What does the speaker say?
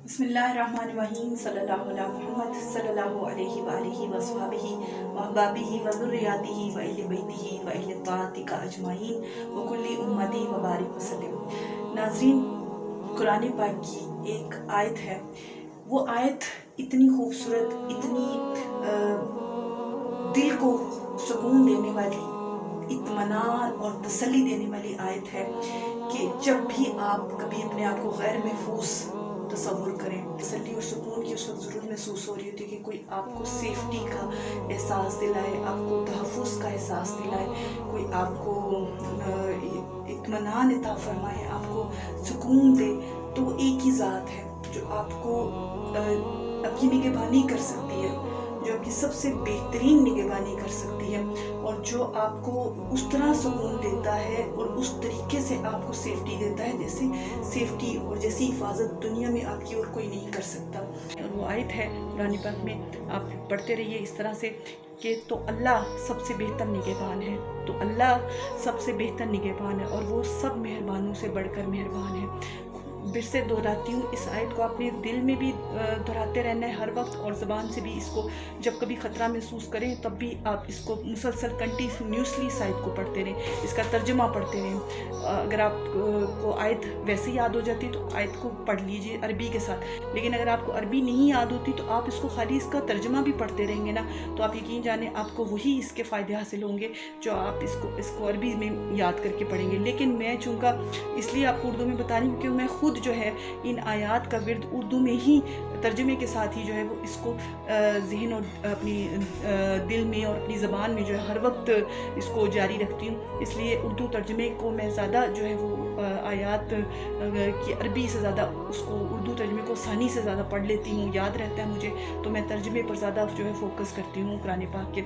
बिस्मिल्लाहिर्रहमानिर्रहीम सल्लल्लाहु अला मुहम्मद सल्लल्लाहु अलैहि वआलिहि वसहबिहि व अहबाबिहि व ज़ुर्रिय्यातिहि व अहले बैतिहि व अहले ताअतिक अजमाइन व कुल्ली उम्मती व बारिक वसल्लम। नाज़रीन, कुरान पाक की एक आयत है। वो आयत इतनी खूबसूरत, इतनी दिल को सुकून देने वाली, इत्मीनान और तसल्ली देने वाली आयत है कि जब भी आप कभी अपने आप को गैर महफूज तसव्वुर करें, तसल्ली और सुकून की उस वक्त ज़रूरत महसूस हो रही होती है कि कोई आपको सेफ्टी का एहसास दिलाए, आपको तहफ़्फ़ुज़ का एहसास दिलाए, कोई आपको इत्मीनान अता फरमाए, आपको सुकून दे, तो एक ही ज़ात है जो आपको आपकी निगहबानी कर सकती है, जो आपकी सबसे बेहतरीन निगहबानी कर सकती है और जो आपको उस तरह सुकून देता है और उस तरीके से आपको सेफ्टी देता है जैसे सेफ्टी और जैसी हिफाजत दुनिया में आपकी और कोई नहीं कर सकता। और वो आयत है कुरान पाक में, आप पढ़ते रहिए इस तरह से कि तो अल्लाह सबसे बेहतर निगहबान है, तो अल्लाह सबसे बेहतर निगहबान है और वो सब मेहरबानों से बढ़कर मेहरबान है। फिर से दोहराती हूँ, इस आयत को अपने दिल में भी दोहराते रहना है हर वक्त और ज़बान से भी इसको जब कभी ख़तरा महसूस करें तब भी आप इसको मुसलसल कंटिन्यूसली इस आयत को पढ़ते रहें, इसका तर्जुमा पढ़ते रहें। अगर आपको आयत वैसे ही याद हो जाती तो आयत को पढ़ लीजिए अरबी के साथ, लेकिन अगर आपको अरबी नहीं याद होती तो आप इसको खाली इसका तर्जुमा भी पढ़ते रहेंगे ना, तो आप यकीन जाने आपको वही इसके फ़ायदे हासिल होंगे जो आप इसको अरबी में याद करके पढ़ेंगे। लेकिन मैं चूँकि इसलिए आपको उर्दू में बता रही हूँ क्योंकि मैं खुद जो है इन आयात का विर्द उर्दू में ही तर्जुमे के साथ ही जो है वो इसको ज़हन और अपनी दिल में और अपनी ज़बान में जो है हर वक्त इसको जारी रखती हूँ। इसलिए उर्दू तर्जुमे को मैं ज़्यादा जो है वो आयात की अरबी से ज़्यादा उसको उर्दू तर्जुमे को आसानी से ज़्यादा पढ़ लेती हूँ, याद रहता है मुझे, तो मैं तर्जुमे पर ज़्यादा जो है फोकस करती हूँ कुरान पाक के।